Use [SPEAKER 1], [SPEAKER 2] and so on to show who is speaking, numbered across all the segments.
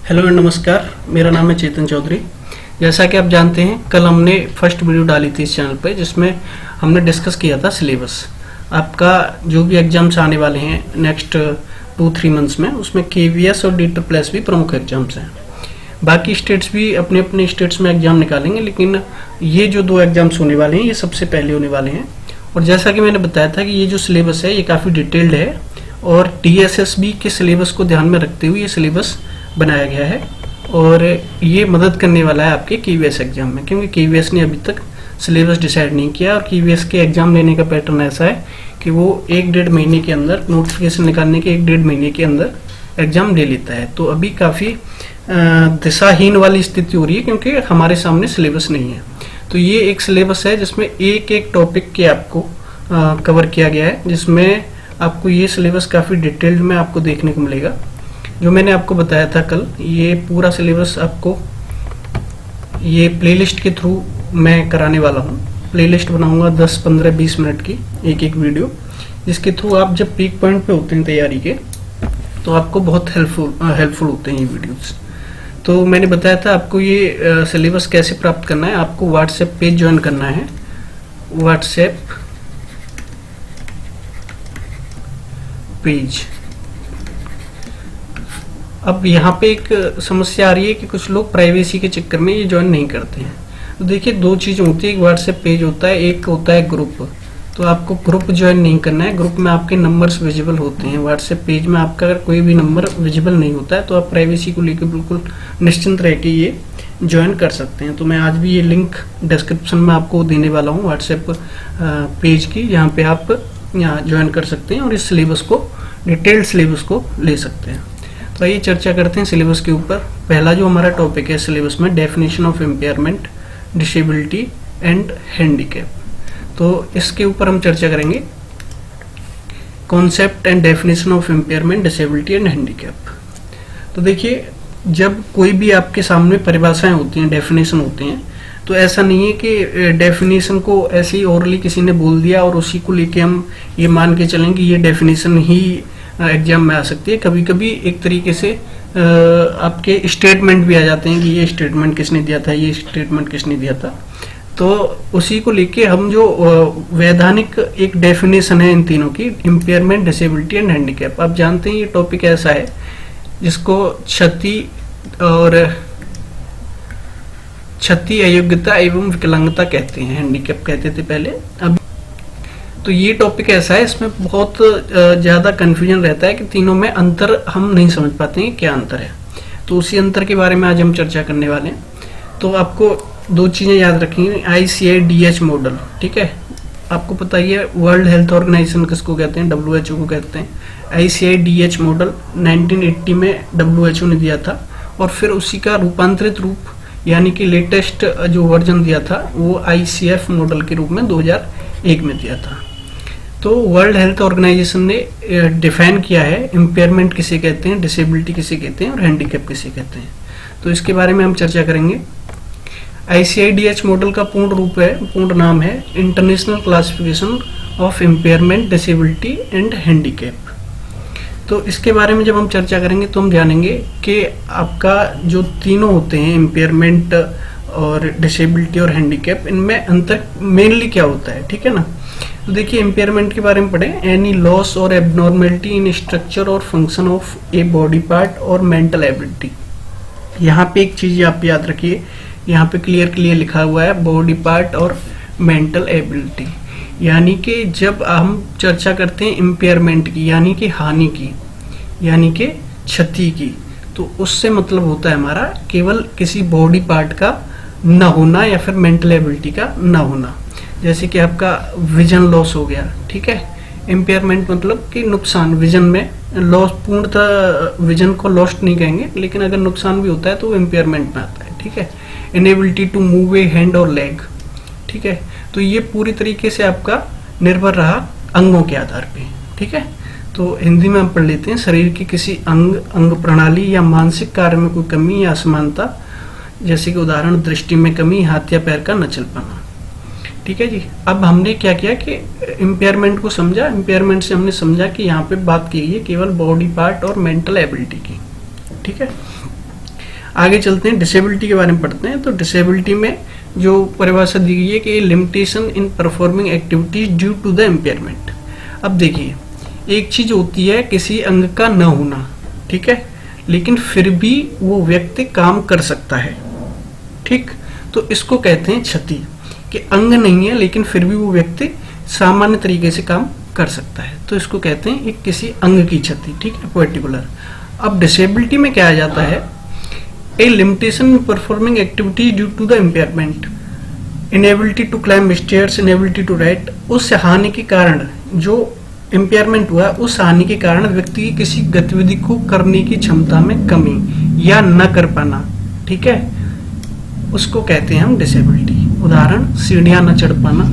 [SPEAKER 1] Hello and नमस्कार। मेरा नाम है चेतन चौधरी। जैसा कि आप जानते हैं, कल हमने फर्स्ट वीडियो डाली थी इस चैनल पे, जिसमें हमने डिस्कस किया था सिलेबस। आपका जो भी एग्जाम्स आने वाले हैं नेक्स्ट 2-3 मंथ्स में, उसमें KVS और DSSS भी प्रमुख एग्जाम्स हैं। बाकी स्टेट्स भी अपने अपने स्टेट्स में एग्जाम निकालेंगे, लेकिन ये जो 2 एग्जाम्स होने वाले हैं ये सबसे पहले होने वाले हैं। और जैसा कि मैंने बताया था कि ये जो सिलेबस है ये काफ़ी डिटेल्ड है, और DSSB के सिलेबस को ध्यान में रखते हुए ये सिलेबस बनाया गया है, और ये मदद करने वाला है आपके KVS एग्जाम में, क्योंकि KVS ने अभी तक सिलेबस डिसाइड नहीं किया। और KVS के एग्जाम लेने का पैटर्न ऐसा है कि वो 1-1.5 महीने के अंदर, नोटिफिकेशन निकालने के 1-1.5 महीने के अंदर एग्जाम ले लेता है। तो अभी काफ़ी दिशाहीन वाली स्थिति हो रही है, क्योंकि हमारे सामने सिलेबस नहीं है। तो ये एक सिलेबस है जिसमें एक टॉपिक के आपको कवर किया गया है, जिसमें आपको ये सिलेबस काफ़ी डिटेल्ड में आपको देखने को मिलेगा। जो मैंने आपको बताया था कल, ये पूरा सिलेबस आपको ये प्लेलिस्ट के थ्रू मैं कराने वाला हूँ। प्लेलिस्ट बनाऊंगा 10, 15, 20 मिनट की एक एक जिसके थ्रू आप जब पीक पॉइंट पे होते हैं तैयारी के, तो आपको बहुत हेल्पफुल होते हैं ये वीडियोस। तो मैंने बताया था आपको ये सिलेबस कैसे प्राप्त करना है। आपको व्हाट्सएप पेज ज्वाइन करना है। WhatsApp page. अब यहाँ पे एक समस्या आ रही है कि कुछ लोग प्राइवेसी के चक्कर में ये ज्वाइन नहीं करते हैं। तो देखिए, 2 चीज़ होती है, एक व्हाट्सएप पेज होता है, एक होता है ग्रुप। तो आपको ग्रुप ज्वाइन नहीं करना है। ग्रुप में आपके नंबर्स विजिबल होते हैं। व्हाट्सएप पेज में आपका अगर कोई भी नंबर विजिबल नहीं होता है, तो आप प्राइवेसी को लेकर बिल्कुल निश्चिंत रह के ये ज्वाइन कर सकते हैं। तो मैं आज भी ये लिंक डिस्क्रिप्शन में आपको देने वाला हूँ व्हाट्सएप पेज की, जहाँ पे आप यहाँ ज्वाइन कर सकते हैं और इस सिलेबस को, डिटेल्ड सिलेबस को ले सकते हैं। तो आइए चर्चा करते हैं सिलेबस के ऊपर। पहला जो हमारा टॉपिक है सिलेबस में, definition of impairment, disability and handicap. तो इसके ऊपर हम चर्चा करेंगे, concept and definition of impairment, disability and handicap. तो देखिए, जब कोई भी आपके सामने परिभाषाएं होती हैं, डेफिनेशन होते हैं, तो ऐसा नहीं है कि डेफिनेशन को ऐसे ही ओरली किसी ने बोल दिया और उसी को लेके हम ये मान के चलें कि ये डेफिनेशन ही एग्जाम में आ सकती है। कभी कभी एक तरीके से आपके स्टेटमेंट भी आ जाते हैं कि ये स्टेटमेंट किसने दिया था, ये स्टेटमेंट किसने दिया था। तो उसी को लेके हम जो वैधानिक एक डेफिनेशन है इन तीनों की, इम्पेयरमेंट, डिसेबिलिटी एंड हैंडीकैप। आप जानते हैं ये टॉपिक ऐसा है जिसको क्षति, अयोग्यता एवं विकलांगता कहते हैं। हैंडीकैप कहते थे पहले। अब तो ये टॉपिक ऐसा है, इसमें बहुत ज़्यादा कन्फ्यूजन रहता है कि तीनों में अंतर हम नहीं समझ पाते हैं क्या अंतर है। तो उसी अंतर के बारे में आज हम चर्चा करने वाले हैं। तो आपको 2 चीज़ें याद रखनी, ICIDH मॉडल, ठीक है। आपको पता ही है वर्ल्ड हेल्थ ऑर्गेनाइजेशन किसको कहते हैं, WHO को कहते हैं। ICIDH मॉडल 1980 में WHO ने दिया था, और फिर उसी का रूपांतरित रूप यानी कि लेटेस्ट जो वर्जन दिया था वो ICF मॉडल के रूप में 2001 में दिया था। तो वर्ल्ड हेल्थ ऑर्गेनाइजेशन ने डिफाइन किया है इम्पेयरमेंट किसे कहते हैं, डिसेबिलिटी किसे कहते हैं और हैंडीकैप किसे कहते हैं। तो इसके बारे में हम चर्चा करेंगे। ICIDH मॉडल का पूर्ण नाम है international classification of impairment, disability and handicap. तो इसके बारे में जब हम चर्चा करेंगे तो हम जानेंगे कि आपका जो तीनों होते हैं, इम्पेयरमेंट और डिसेबिलिटी और हैंडीकैप, इनमें अंतर मेनली क्या होता है, ठीक है ना। तो देखिए, इम्पेयरमेंट के बारे में पढ़ें, एनी लॉस और एबनॉर्मेलिटी इन स्ट्रक्चर और function of a body part और मेंटल एबिलिटी। यहाँ पे एक चीज आप याद रखिए, यहाँ पे क्लियर लिखा हुआ है बॉडी पार्ट और मेंटल एबिलिटी। यानी कि जब हम चर्चा करते हैं इम्पेयरमेंट की, यानी कि हानि की, यानी कि क्षति की, तो उससे मतलब होता है हमारा केवल किसी बॉडी पार्ट का न होना या फिर मेंटल एबिलिटी का न होना। जैसे कि आपका विजन लॉस हो गया, ठीक है। इम्पेयरमेंट मतलब कि नुकसान, विजन में लॉस, पूर्णतः विजन को लॉस्ट नहीं कहेंगे, लेकिन अगर नुकसान भी होता है तो वो इम्पेयरमेंट में आता है, ठीक है। Inability to move a hand और लेग, ठीक है। तो ये पूरी तरीके से आपका निर्भर रहा अंगों के आधार पे, ठीक है। तो हिंदी में हम पढ़ लेते हैं, शरीर की किसी अंग प्रणाली या मानसिक कार्य में कोई कमी या असमानता, जैसे कि उदाहरण दृष्टि में कमी, हाथ या पैर का न चल पाना, ठीक है जी। अब हमने क्या किया कि इम्पेयरमेंट को समझा। इम्पेयरमेंट से हमने समझा कि यहाँ पे बात की है केवल बॉडी पार्ट और मेंटल एबिलिटी की, ठीक है। आगे चलते हैं, डिसेबिलिटी के बारे में पढ़ते हैं। तो डिसेबिलिटी में जो परिभाषा दी गई है कि limitation in performing activities due to the impairment. अब देखिए, एक चीज होती है किसी अंग का न होना, ठीक है, लेकिन फिर भी वो व्यक्ति काम कर सकता है, ठीक, तो इसको कहते हैं क्षति, कि अंग नहीं है लेकिन फिर भी वो व्यक्ति सामान्य तरीके से काम कर सकता है, तो इसको कहते हैं एक किसी अंग की क्षति, ठीक है, पर्टिकुलर। अब डिसेबिलिटी में क्या आ जाता है, a limitation in performing activity due to the impairment, inability to climb stairs, inability to write, उस हानि के कारण, जो इम्पेयरमेंट हुआ उस हानि के कारण व्यक्ति की किसी गतिविधि को करने की क्षमता में कमी या न कर पाना, ठीक है, उसको कहते हैं हम डिसेबिलिटी। उदाहरण, सीढ़ियां न चढ़ पाना,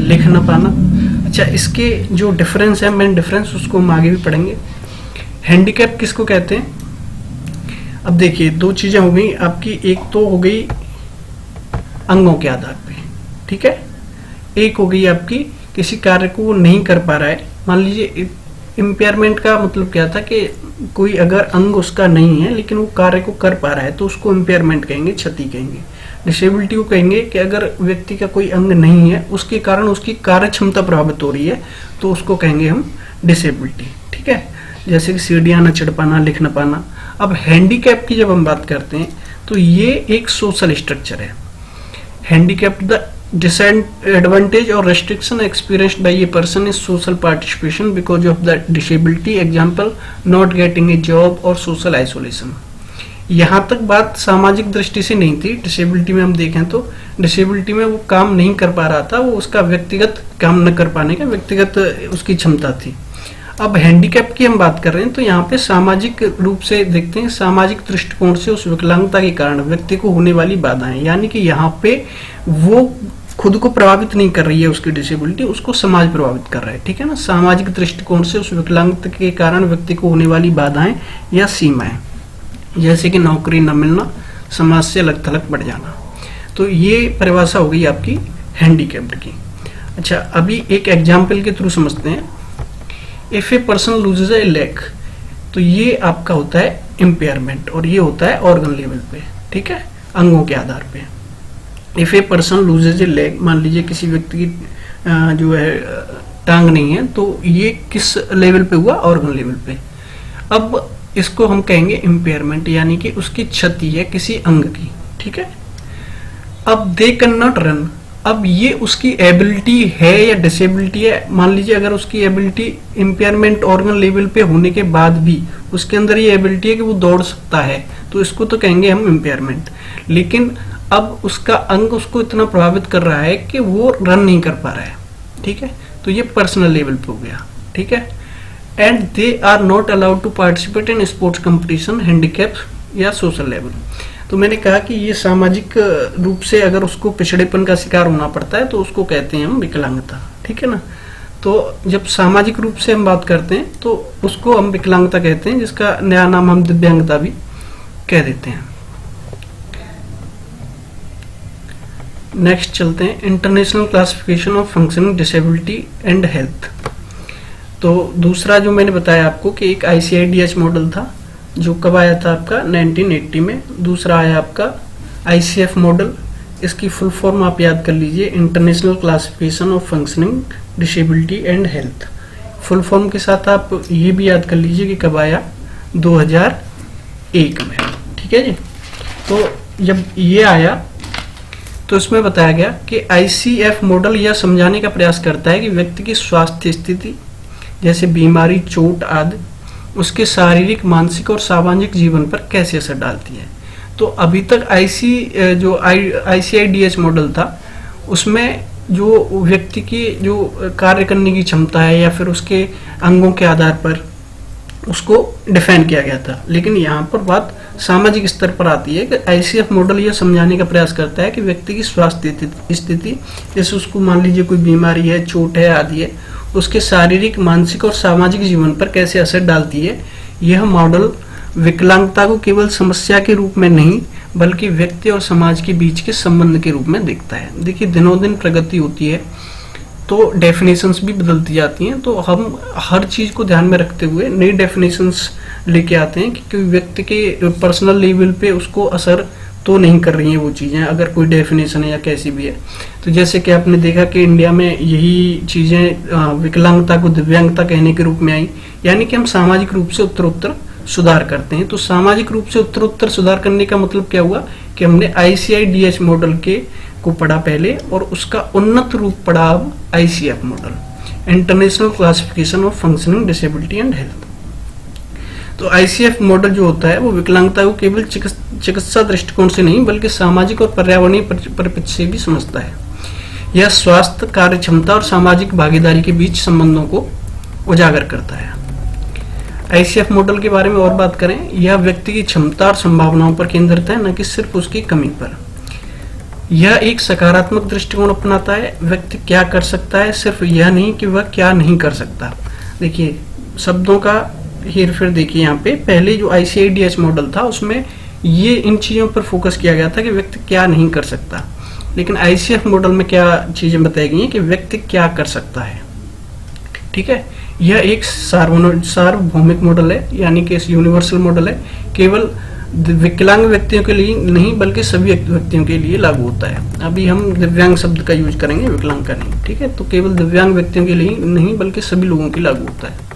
[SPEAKER 1] लिख न पाना। अच्छा, इसके जो डिफरेंस है, मेन डिफरेंस, उसको हम आगे भी पढ़ेंगे। हैंडीकैप किसको कहते हैं? अब देखिए, दो चीजें हो गई आपकी, एक तो हो गई अंगों के आधार पे, ठीक है, एक हो गई आपकी किसी कार्य को वो नहीं कर पा रहा है। मान लीजिए इम्पेयरमेंट का मतलब क्या था कि कोई अगर अंग उसका नहीं है लेकिन वो कार्य को कर पा रहा है तो उसको इम्पेयरमेंट कहेंगे, क्षति कहेंगे। डिसेबिलिटी को कहेंगे कि अगर व्यक्ति का कोई अंग नहीं है उसके कारण उसकी कार्य क्षमता प्रभावित हो रही है तो उसको कहेंगे हम डिसेबिलिटी, ठीक है, जैसे कि सीढ़ियां न चढ़ पाना, लिख न पाना। अब हैंडीकैप की जब हम बात करते हैं तो ये एक सोशल स्ट्रक्चर है। Handicap the disadvantage or restriction experienced by a person is social participation because of the disability, example not getting a job or social isolation। यहाँ तक बात सामाजिक दृष्टि से नहीं थी। डिसेबिलिटी में हम देखें तो डिसेबिलिटी में वो काम नहीं कर पा रहा था, वो उसका व्यक्तिगत काम न कर पाने का व्यक्तिगत उसकी क्षमता थी। अब हैंडीकैप की हम बात कर रहे हैं तो यहाँ पे सामाजिक रूप से देखते हैं, सामाजिक दृष्टिकोण से उस विकलांगता के कारण व्यक्ति को होने वाली बाधाएं, यानी कि यहाँ पे वो खुद को प्रभावित नहीं कर रही है उसकी डिसेबिलिटी, उसको समाज प्रभावित कर रहा है, ठीक है ना। सामाजिक दृष्टिकोण से उस विकलांगता के कारण व्यक्ति को होने वाली बाधाएं या सीमाएं, जैसे कि नौकरी न मिलना, समाज से अलग थलग बढ़ जाना। तो ये परिभाषा हो गई आपकी हैंडीकैप्ड की। अच्छा, अभी एक एग्जाम्पल के थ्रू समझते हैं। If a person loses A leg, तो ये आपका होता है इम्पेयरमेंट और ये होता है ऑर्गन लेवल पे, ठीक है, अंगों के आधार पे। If a person loses A leg, मान लीजिए किसी व्यक्ति की जो है टांग नहीं है, तो ये किस लेवल पे हुआ? ऑर्गन लेवल पे। अब इसको हम कहेंगे इम्पेयरमेंट, यानी कि उसकी क्षति है किसी अंग की, ठीक है। अब दे कैन नॉट रन, अब ये उसकी एबिलिटी है या डिसेबिलिटी है? मान लीजिए अगर उसकी एबिलिटी इम्पेयरमेंट ऑर्गन लेवल पे होने के बाद भी उसके अंदर ये एबिलिटी है कि वो दौड़ सकता है, तो इसको तो कहेंगे हम इम्पेयरमेंट। लेकिन अब उसका अंग उसको इतना प्रभावित कर रहा है कि वो रन नहीं कर पा रहा है, ठीक है, तो ये पर्सनल लेवल पे हो गया, ठीक है। And they are not allowed to participate in sports competition, handicap या सोशल लेवल। तो मैंने कहा कि ये सामाजिक रूप से अगर उसको पिछड़ेपन का शिकार होना पड़ता है तो उसको कहते हैं हम विकलांगता, ठीक है ना। तो जब सामाजिक रूप से हम बात करते हैं तो उसको हम विकलांगता कहते हैं, जिसका नया नाम हम दिव्यांगता भी कह देते हैं। नेक्स्ट चलते हैं, international classification of functioning disability and health. तो दूसरा जो मैंने बताया आपको कि एक ICIDH मॉडल था जो कब आया था आपका 1980 में। दूसरा आया आपका ICF मॉडल, इसकी फुल फॉर्म आप याद कर लीजिए, international classification of functioning disability and health. Full form के साथ आप ये भी याद कर लीजिए कि कब आया, 2001 में, ठीक है जी। तो जब ये आया तो इसमें बताया गया कि ICF मॉडल यह समझाने का प्रयास करता है कि व्यक्ति की स्वास्थ्य स्थिति जैसे बीमारी, चोट आदि उसके शारीरिक, मानसिक और सामाजिक जीवन पर कैसे असर डालती है। तो अभी तक ICIDH मॉडल था, उसमें जो व्यक्ति की जो कार्य करने की क्षमता है या फिर उसके अंगों के आधार पर उसको डिफाइन किया गया था। लेकिन यहाँ पर बात सामाजिक स्तर पर आती है कि ICF मॉडल यह समझाने का प्रयास करता है कि व्यक्ति की स्वास्थ्य स्थिति, जैसे उसको मान लीजिए कोई बीमारी है, चोट है आदि है, उसके शारीरिक, मानसिक और सामाजिक जीवन पर कैसे असर डालती है। यह मॉडल विकलांगता को केवल समस्या के रूप में नहीं बल्कि व्यक्ति और समाज के बीच के संबंध के रूप में देखता है। देखिए, दिनों दिन प्रगति होती है तो डेफिनेशंस भी बदलती जाती हैं, तो हम हर चीज को ध्यान में रखते हुए नई डेफिनेशंस लेके आते हैं कि कोई व्यक्ति के पर्सनल लेवल पे उसको असर तो नहीं कर रही हैं वो चीज़ें, अगर कोई डेफिनेशन है या कैसी भी है। तो जैसे कि आपने देखा कि इंडिया में यही चीज़ें विकलांगता को दिव्यांगता कहने के रूप में आई, यानी कि हम सामाजिक रूप से उत्तरोत्तर सुधार करते हैं। तो सामाजिक रूप से उत्तरोत्तर सुधार करने का मतलब क्या हुआ कि हमने ICIDH मॉडल को पढ़ा पहले, और उसका उन्नत रूप पढ़ा अब ICF model, international classification of functioning disability and health. तो ICF मॉडल जो होता है वो विकलांगता को केवल चिकित्सा दृष्टिकोण से नहीं बल्कि सामाजिक और पर्यावरणीय परिप्रेक्ष्य से भी समझता है। यह स्वास्थ्य, कार्य क्षमता और सामाजिक भागीदारी के बीच संबंधों को उजागर करता है। ICF मॉडल के बारे में और बात करें, यह व्यक्ति की क्षमता और संभावनाओं पर केंद्रित है, न कि सिर्फ उसकी कमी पर। यह एक सकारात्मक दृष्टिकोण अपनाता है। व्यक्ति क्या कर सकता है, सिर्फ यह नहीं कि वह क्या नहीं कर सकता। देखिए शब्दों का हेर फेर देखिए यहाँ पे। पहले जो ICIDH मॉडल था उसमें ये इन चीज़ों पर फोकस किया गया था कि व्यक्ति क्या नहीं कर सकता, लेकिन ICF मॉडल में क्या चीज़ें बताई गई हैं कि व्यक्ति क्या कर सकता है। ठीक है, यह एक सार्वभौमिक मॉडल है, यानी कि यूनिवर्सल मॉडल है, केवल विकलांग व्यक्तियों के लिए नहीं बल्कि सभी व्यक्तियों के लिए लागू होता है। अभी हम दिव्यांग शब्द का यूज करेंगे, विकलांग का नहीं। ठीक है, तो केवल दिव्यांग व्यक्तियों के लिए नहीं बल्कि सभी लोगों के लागू होता है।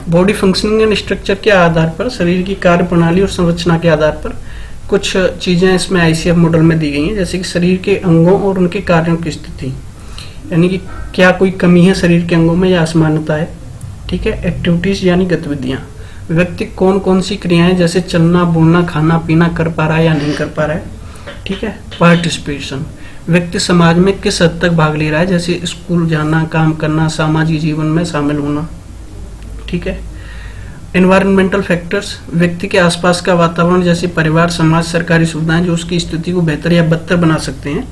[SPEAKER 1] बॉडी फंक्शनिंग एंड स्ट्रक्चर के आधार पर, शरीर की कार्य प्रणाली और संरचना के आधार पर कुछ चीज़ें इसमें ICF मॉडल में दी गई हैं, जैसे कि शरीर के अंगों और उनके कार्यों की स्थिति, यानी कि क्या कोई कमी है शरीर के अंगों में या असमानता है। ठीक है, एक्टिविटीज यानी गतिविधियाँ, व्यक्ति कौन कौन सी क्रियाएं जैसे चलना, बोलना, खाना पीना कर पा रहा है या नहीं कर पा रहा है। ठीक है, पार्टिसिपेशन, व्यक्ति समाज में किस हद तक भाग ले रहा है, जैसे स्कूल जाना, काम करना, सामाजिक जीवन में शामिल होना। ठीक है, एनवायरमेंटल फैक्टर्स, व्यक्ति के आसपास का वातावरण जैसे परिवार, समाज, सरकारी सुविधाएं जो उसकी स्थिति को बेहतर या बदतर बना सकते हैं,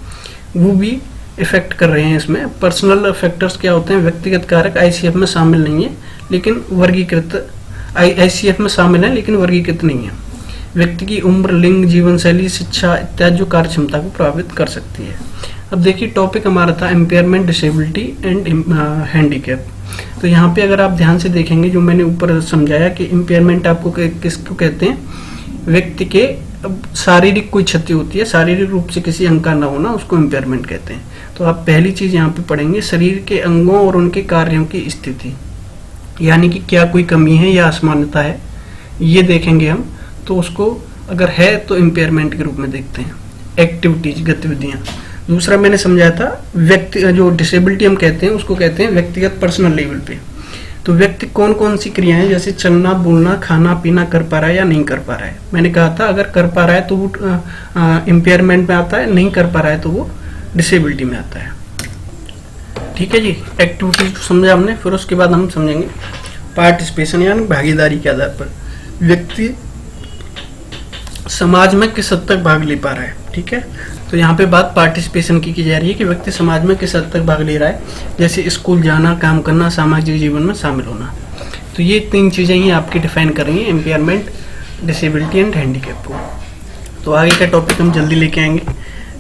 [SPEAKER 1] वो भी इफेक्ट कर रहे हैं इसमें। पर्सनल फैक्टर्स क्या होते हैं, व्यक्तिगत कारक ICF में शामिल नहीं है लेकिन वर्गीकृत, ICF में शामिल है लेकिन वर्गीकृत नहीं है। व्यक्ति की उम्र, लिंग, जीवन शैली, शिक्षा इत्यादि जो कार्य क्षमता को प्रभावित कर सकती है। अब देखिए टॉपिक हमारा था इम्पेयरमेंट, डिसेबिलिटी एंड हैंडीकैप। तो यहाँ पे अगर आप ध्यान से देखेंगे जो मैंने ऊपर समझाया कि इम्पेयरमेंट आपको किसको कहते हैं, व्यक्ति के शारीरिक कोई क्षति होती है, शारीरिक रूप से किसी अंग का न होना, उसको इम्पेयरमेंट कहते हैं। तो आप पहली चीज यहाँ पे पढ़ेंगे शरीर के अंगों और उनके कार्यों की स्थिति, यानी कि क्या कोई कमी है या असमानता है, ये देखेंगे हम। तो उसको अगर है तो इम्पेयरमेंट के रूप में देखते हैं। एक्टिविटीज, गतिविधियाँ। दूसरा मैंने समझाया था व्यक्ति, जो डिसेबिलिटी हम कहते हैं उसको कहते हैं व्यक्तिगत पर्सनल लेवल पे। तो व्यक्ति कौन कौन सी क्रियाएं जैसे चलना, बोलना, खाना पीना कर पा रहा है या नहीं कर पा रहा है। मैंने कहा था अगर कर पा रहा है तो वो इम्पेयरमेंट में आता है, नहीं कर पा रहा है तो वो डिसेबिलिटी में आता है। ठीक है जी, एक्टिविटीज समझा हमने। फिर उसके बाद हम समझेंगे पार्टिसिपेशन यानी भागीदारी के आधार पर व्यक्ति समाज में किस हद तक भाग ले पा रहा है। ठीक है, तो यहाँ पे बात पार्टिसिपेशन की जा रही है कि व्यक्ति समाज में किस हद तक भाग ले रहा है, जैसे स्कूल जाना, काम करना, सामाजिक जीवन में शामिल होना। तो ये तीन चीज़ें ही आपकी डिफाइन करेंगे इम्पेयरमेंट, डिसेबिलिटी एंड हैंडीकैप को। तो आगे का टॉपिक हम जल्दी लेके आएंगे।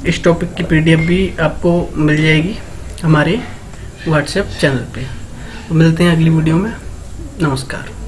[SPEAKER 1] इस टॉपिक की PDF भी आपको मिल जाएगी हमारे WhatsApp चैनल पे। तो मिलते हैं अगली वीडियो में। नमस्कार।